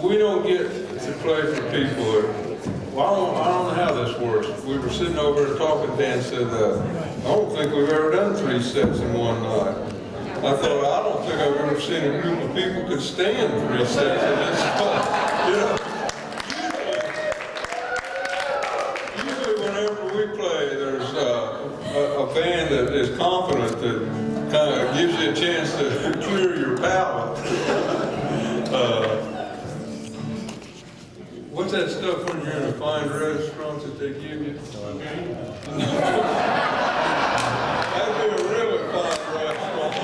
we don't get to play for people that, well, I don't know how this works. We were sitting over and talking, Dan said, I don't think we've ever done 3 sets in one night. I thought, I don't think I've ever seen a group of people could stand 3 sets in this spot. You know, usually whenever we play, there's a band that is confident that kind of gives you a chance to clear your palate. What's that stuff when you're in a fine restaurant that they give you? That'd be a really fine restaurant.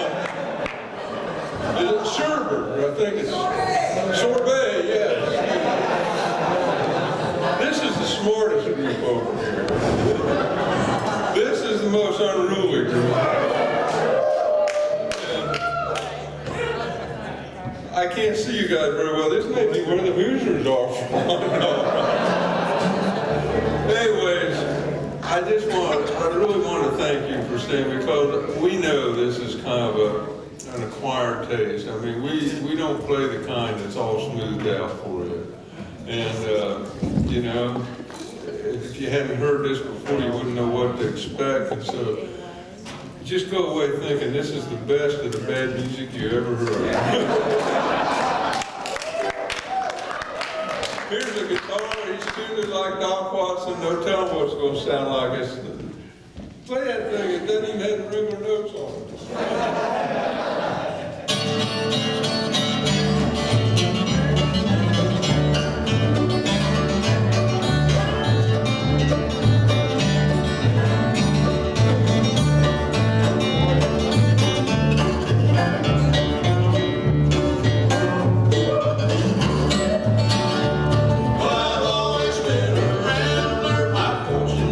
Is it sherbet? I think it's sorbet, yes. This is the smartest group over here. This is the most unruly group. I can't see you guys very well. This may be where the Hoosiers are from. Anyways, I really want to thank you for staying, because we know this is kind of an acquired taste. I mean, we don't play the kind that's all smoothed out for you. And, you know, if you hadn't heard this before, you wouldn't know what to expect. And so, just go away thinking this is the best of the bad music you ever heard. Here's a guitar, he's tuned like Doc Watson, no telling what it's going to sound like. Play that thing, it doesn't even have the regular notes on it.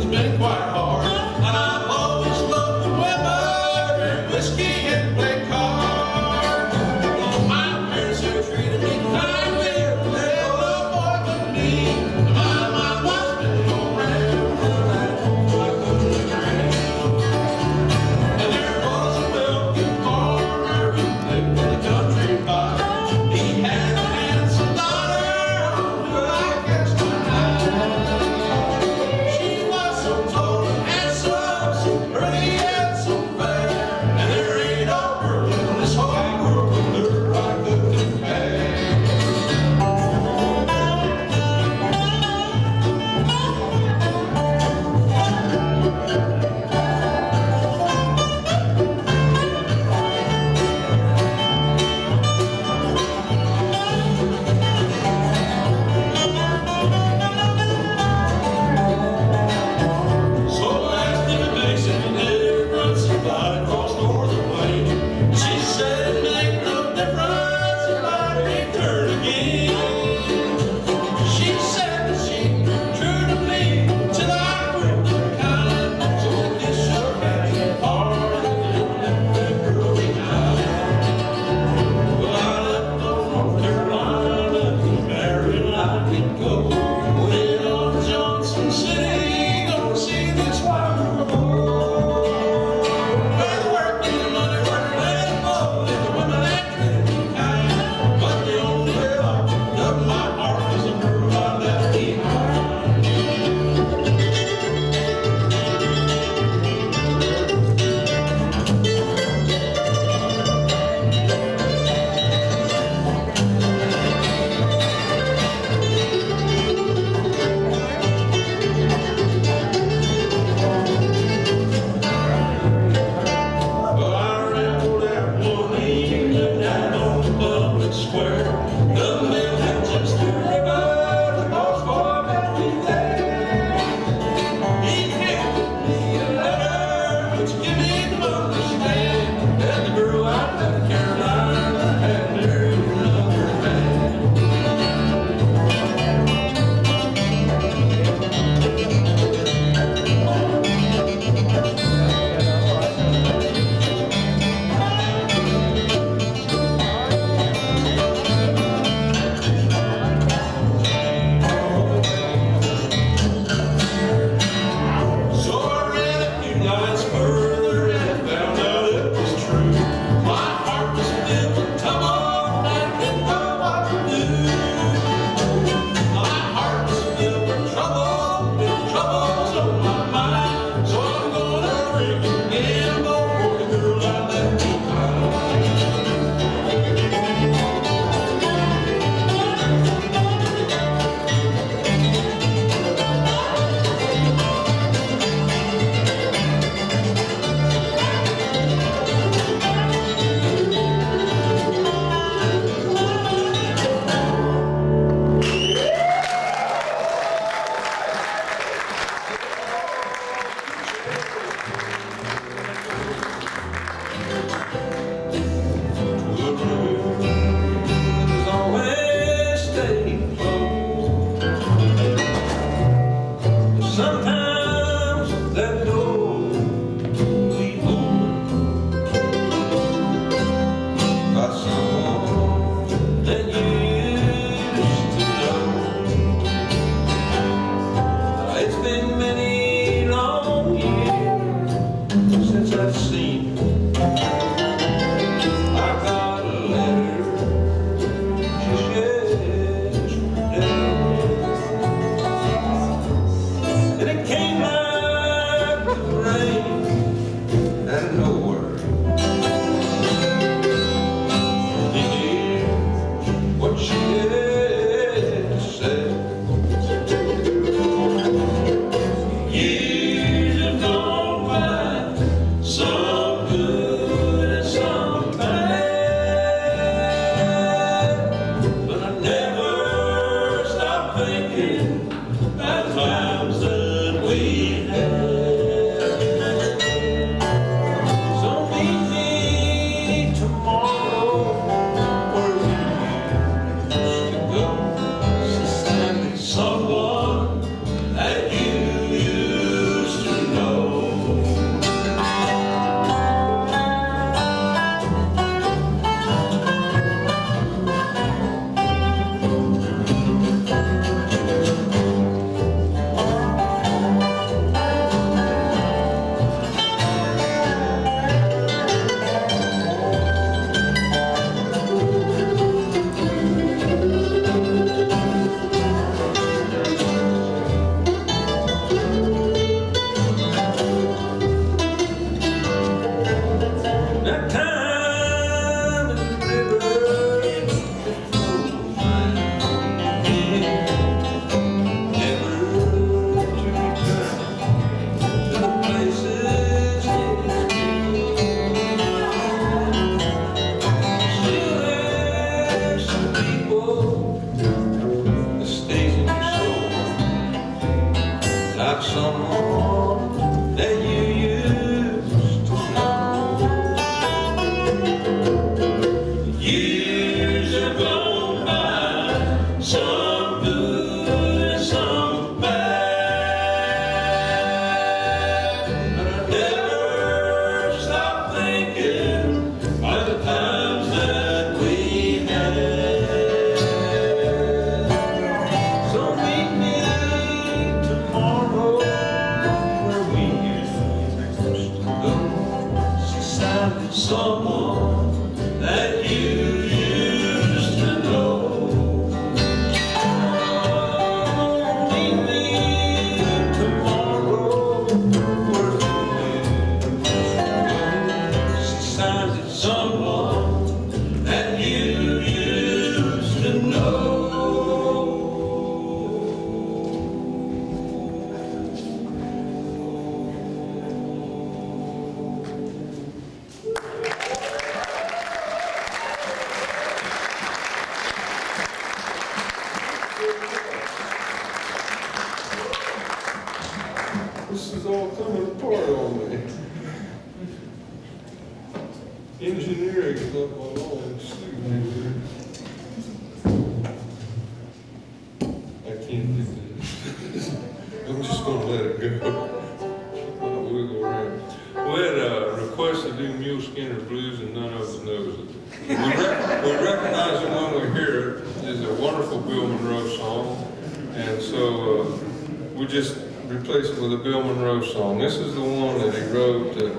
Been quite hard, and I've always loved the weather. This is all coming apart on me. Engineering is not my long sleeve. I can't do this. I'm just going to let it go. I'll wiggle around. We had a request to do Mule Skinner Blues, and none of us knows it. We recognize it when we hear it. It's a wonderful Bill Monroe song, and so we just replaced it with a Bill Monroe song. This is the one that he wrote that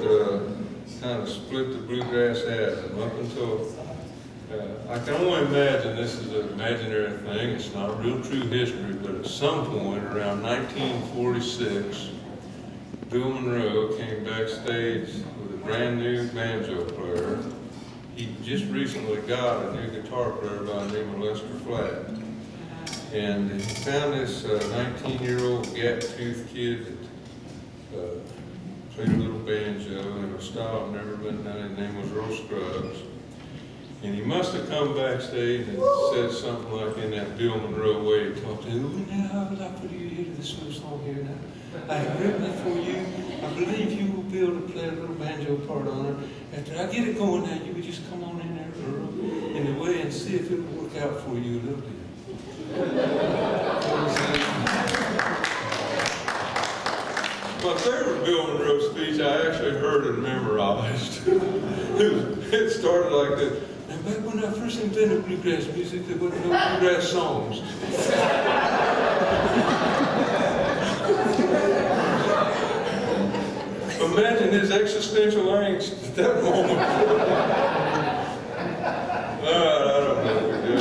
kind of split the bluegrass atom up until, I can only imagine this is an imaginary thing. It's not real true history, but at some point around 1946, Bill Monroe came backstage with a brand new banjo player. He just recently got a new guitar player by the name of Lester Flatt. And he found this 19-year-old gap-toothed kid that played a little banjo in a style I've never been done. His name was Earl Scruggs. And he must have come backstage and said something like in that Bill Monroe way, he talked to him, now I would like for you to hear this little song here now. I have written it for you. I believe you will be able to play a little banjo part on it. After I get it going now, you would just come on in there, Earl, in the way and see if it will work out for you a little bit. My favorite Bill Monroe speech I actually heard and memorized. It started like this. And back when I first invented bluegrass music, there wasn't no bluegrass songs. Imagine his existential angst at that moment. I don't know what we do.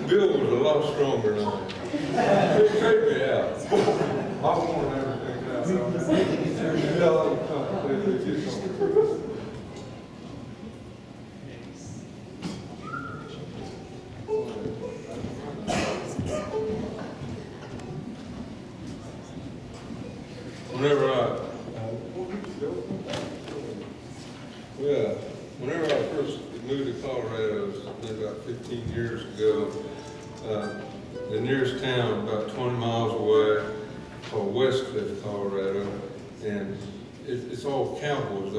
Bill was a lot stronger than I am. He took me out. I wanted everything out. Whenever I first moved to Colorado, it was about 15 years ago, the nearest town about 20 miles away, called Westcliff, Colorado, and it's all cowboys.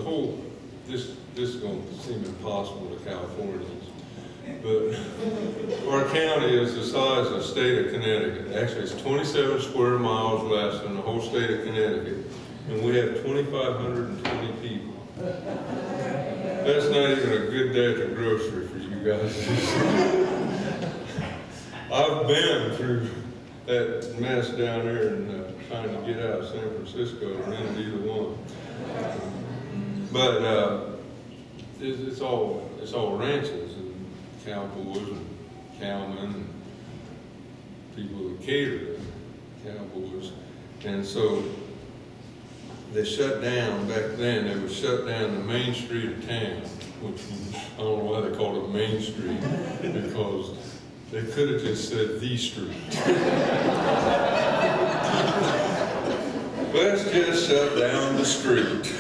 This is going to seem impossible to Californians, but our county is the size of the state of Connecticut. Actually, it's 27 square miles less than the whole state of Connecticut, and we have 2,520 people. That's not even a good day at the grocery for you guys. I've been through that mess down there and trying to get out of San Francisco and into either one. But it's all ranches and cowboys and cowmen and people that cater to cowboys. And so they shut down, back then, they would shut down the main street of town, which was, I don't know why they called it Main Street, because they could have just said the street. Let's just shut down the street.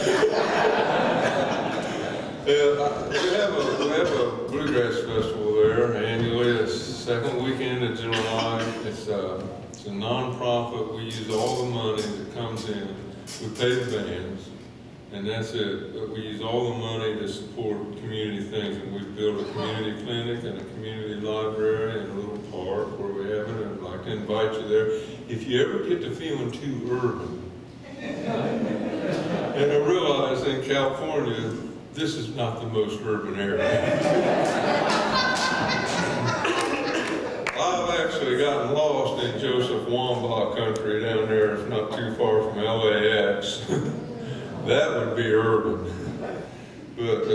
We have a bluegrass festival there annually. It's the second weekend of July. It's a non-profit. We use all the money that comes in. We pay the bands, and that's it. But we use all the money to support community things. And we've built a community clinic and a community library and a little park where we have it. And I'd like to invite you there. If you ever get to feeling too urban, and I realize in California, this is not the most urban area. I've actually gotten lost in Joseph Wambaugh country down there. It's not too far from LAX. That would be urban. But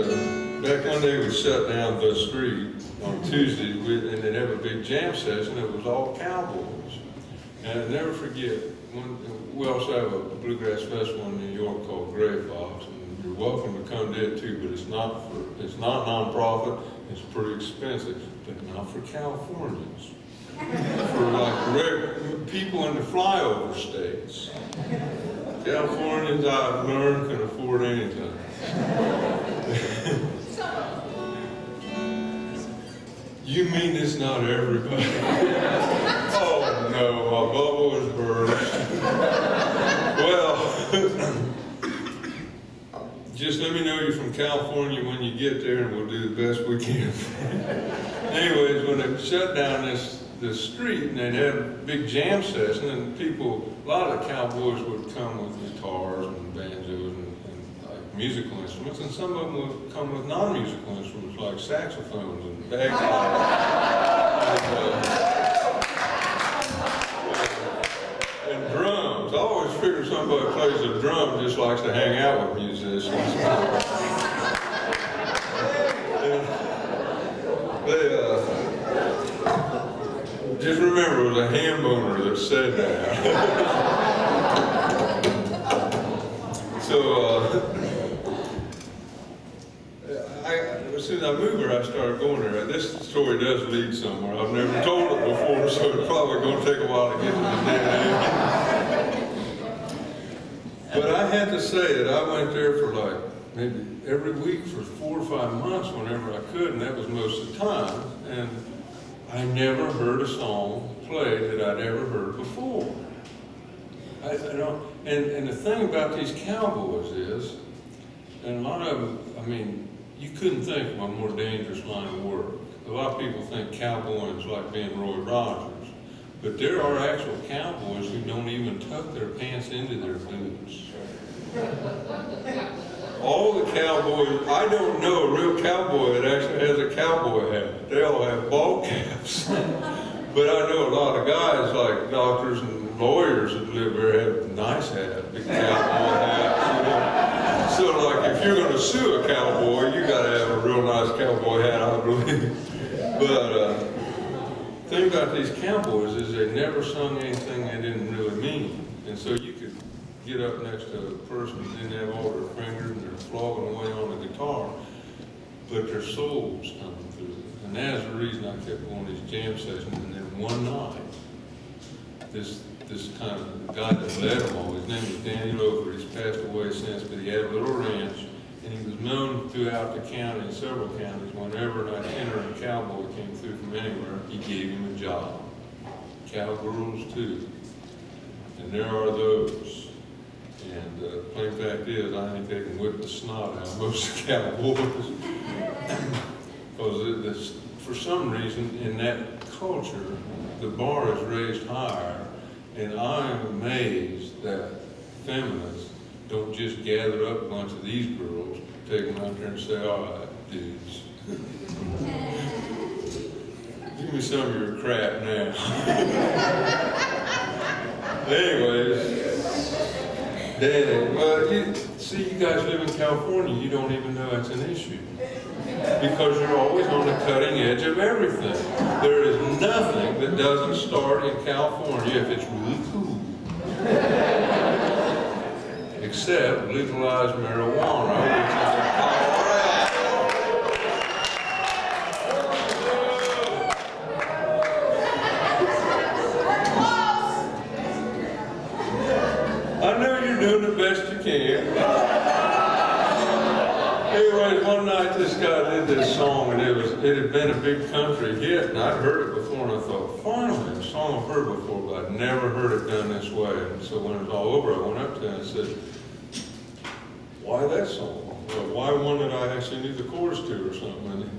back when they would shut down the street on Tuesday, and they'd have a big jam session, it was all cowboys. And I'll never forget, we also have a bluegrass festival in New York called Gray Fox, and you're welcome to come to it too, but it's not non-profit, it's pretty expensive, but not for Californians. For like people in the flyover states. Californians, I've learned, can afford anything. You mean it's not everybody? Oh no, my bubble is burst. Well, just let me know you're from California when you get there, and we'll do the best we can. Anyways, when they shut down this street, and they'd have a big jam session, and a lot of the cowboys would come with guitars and banjos and like musical instruments, and some of them would come with non-musical instruments like saxophones and bagpipes and drums. I always figure somebody who plays the drum just likes to hang out with musicians. Just remember, it was a ham boner that said that. So, as soon as I moved here, I started going there. This story does lead somewhere. I've never told it before, so it's probably going to take a while to get to the dead end. But I had to say that I went there for like maybe every week for 4 or 5 months whenever I could, and that was most of the time. And I never heard a song played that I'd ever heard before. I don't, and the thing about these cowboys is, and a lot of them, I mean, you couldn't think of a more dangerous line of work. A lot of people think cowboying is like being Roy Rogers, but there are actual cowboys who don't even tuck their pants into their boots. All the cowboys, I don't know a real cowboy that actually has a cowboy hat. They all have ball caps. But I know a lot of guys like doctors and lawyers that live there have nice hats, big cowboy hats, you know. So like if you're going to sue a cowboy, you got to have a real nice cowboy hat, I believe. But the thing about these cowboys is they never sung anything they didn't really mean. And so you could get up next to a person who didn't have all their fingers and they're flogging away on the guitar, but their soul's coming through. And that's the reason I kept going to these jam sessions. And then one night, this kind of guy that led them all, his name was Danny Lofer. He's passed away since, but he had a little ranch, and he was known throughout the county, several counties. Whenever an itinerant cowboy came through from anywhere, he gave him a job. Cowgirls too, and there are those. And the plain fact is, I think they can whip the snot out of most cowboys. Because for some reason, in that culture, the bar is raised higher, and I'm amazed that feminists don't just gather up a bunch of these girls, take them out there and say, all right, dudes, give me some of your crap now. Anyways, Danny, well, See, you guys live in California, you don't even know that's an issue. Because you're always on the cutting edge of everything. There is nothing that doesn't start in California if it's really cool. Except legalized marijuana, which is in Colorado. I know you're doing the best you can. Anyways, one night this guy did this song, and it had been a big country hit, and I'd heard it before, and I thought, finally, a song I've heard before, but I'd never heard it done this way. And so when it was all over, I went up to him and said, why that song? Well, why one that I actually knew the chorus to or something? And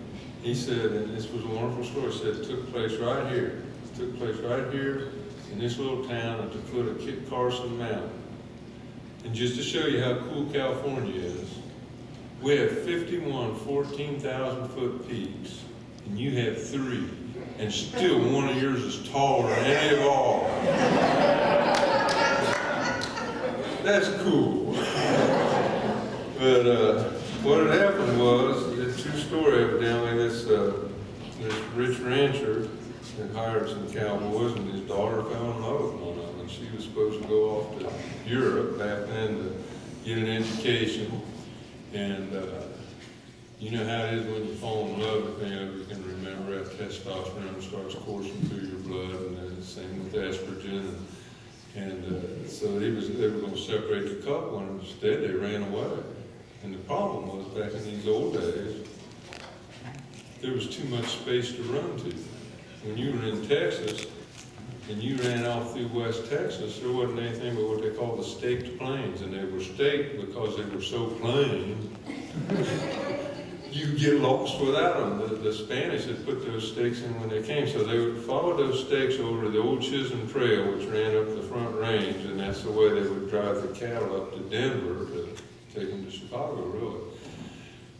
he said, and this was a wonderful story, he said it took place right here. It took place right here in this little town at the foot of Kit Carson Mountain. And just to show you how cool California is, we have 51 14,000-foot peaks, and you have 3, and still one of yours is taller than any of all. That's cool. But what had happened was, the true story evidently, this rich rancher had hired some cowboys, and his daughter fell in love with one of them, and she was supposed to go off to Europe back then to get an education. And you know how it is when you fall in love with them, you can remember that testosterone starts coursing through your blood, and then the same with estrogen. And so they were going to separate the couple, and instead they ran away. And the problem was, back in these old days, there was too much space to run to. When you were in Texas, and you ran off through West Texas, there wasn't anything but what they call the staked plains, and they were staked because they were so plain, you get lost without them. The Spanish had put those stakes in when they came, so they would follow those stakes over the old Chisholm Trail, which ran up the Front Range, and that's the way they would drive the cattle up to Denver to take them to Chicago, really.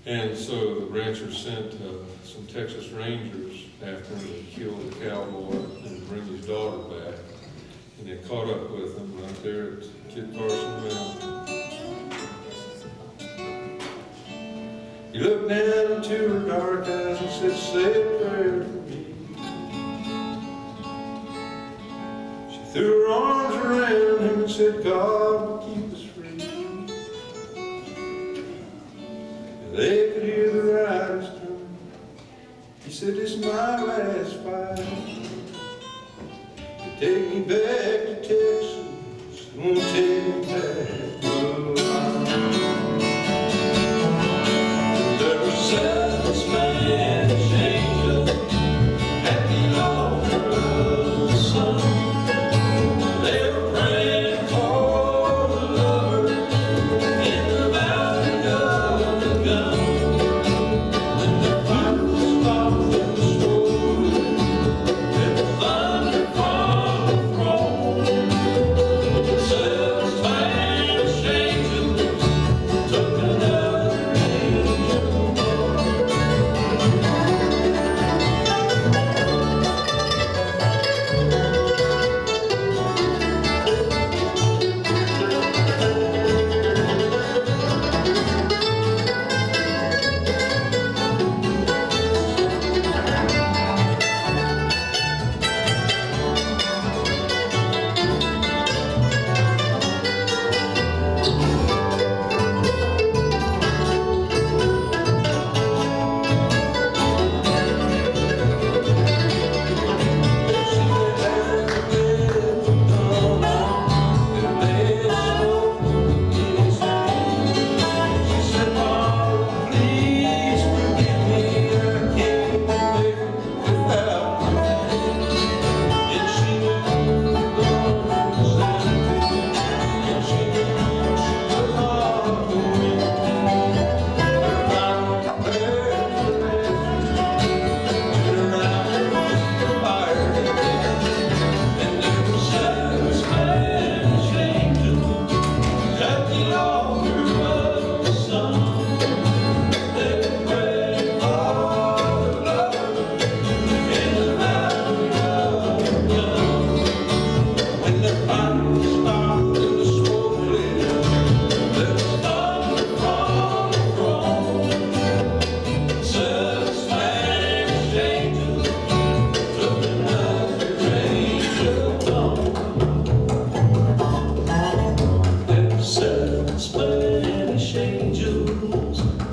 And so the rancher sent some Texas Rangers after him to kill the cowboy and bring his daughter back. And they caught up with him right there at Kit Carson Mountain. He looked down into her dark eyes and said, say a prayer for me. She threw her arms around him and said, God will keep us free. They could hear the riders turn. He said, it's my last fight to take me back to Texas. Won't take me back. There was 7 Spanish angels at the altar of the sun. They were praying for the lover in the valley of the gun. When the fire stopped and the storm, and the thunder from the throne, the 7 Spanish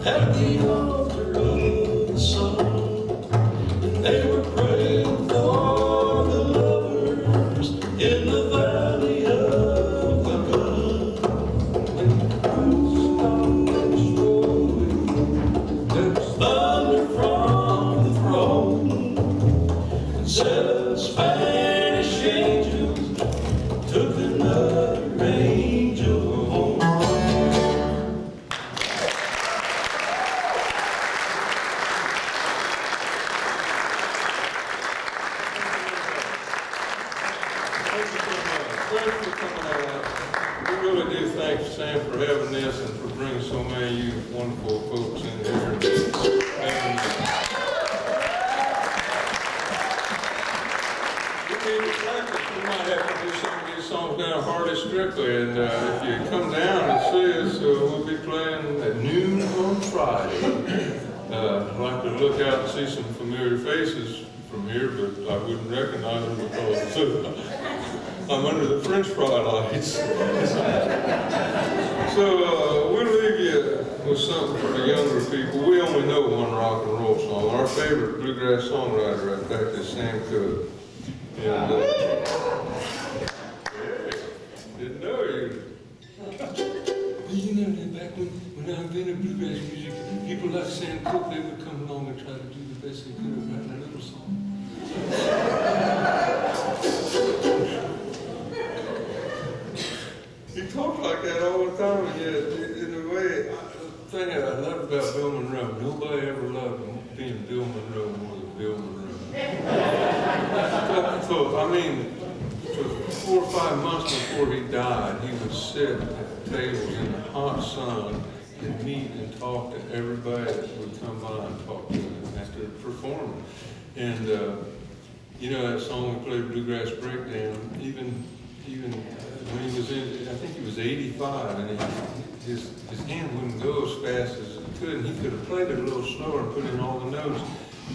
at the altar of the song, and they were praying for the lovers in the valley of the gun. When the Christ stopped rolling, there was thunder from the throne, and 7 Spanish angels took another angel home. Thank you so much. Thanks for coming out. We really do thank Sam for having this and for bringing so many of you wonderful folks in here. And, we need to practice. We might have to do some of these songs down Hardy Strictly. And if you come down and see us, we'll be playing at noon on Friday. I'd like to look out and see some familiar faces from here, but I wouldn't recognize them because I'm under the French fry lights. So we'll leave you with something for the younger people. We only know one rock and roll song. Our favorite bluegrass songwriter, in fact, is Sam Cooke. And yeah, didn't know you. You know that back when I invented bluegrass music, people like Sam Cooke, they would come along and try to do the best they could at writing a little song. He talked like that all the time, and yet, in a way, the thing that I love about Bill Monroe, nobody ever loved being Bill Monroe more than Bill Monroe. So, I mean, for 4 or 5 months before he died, he would sit at tables in the hot sun and meet and talk to everybody that would come by and talk to him after performing. And, you know that song we played, Bluegrass Breakdown, even when he was in, I think he was 85, and his hand wouldn't go as fast as it could, and he could have played it a little slower and put in all the notes,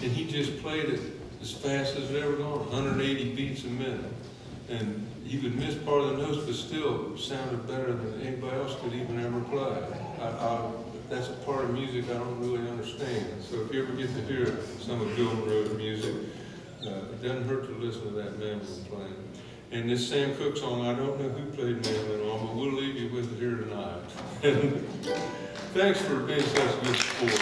and he just played it as fast as it ever gone, 180 beats a minute. And he would miss part of the notes, but still sounded better than anybody else could even ever play. That's a part of music I don't really understand. So if you ever get to hear some of Bill Monroe's music, it doesn't hurt to listen to that mandolin playing. And this Sam Cooke song, I don't know who played mandolin on, but we'll leave you with it here tonight. Thanks for being such good sport.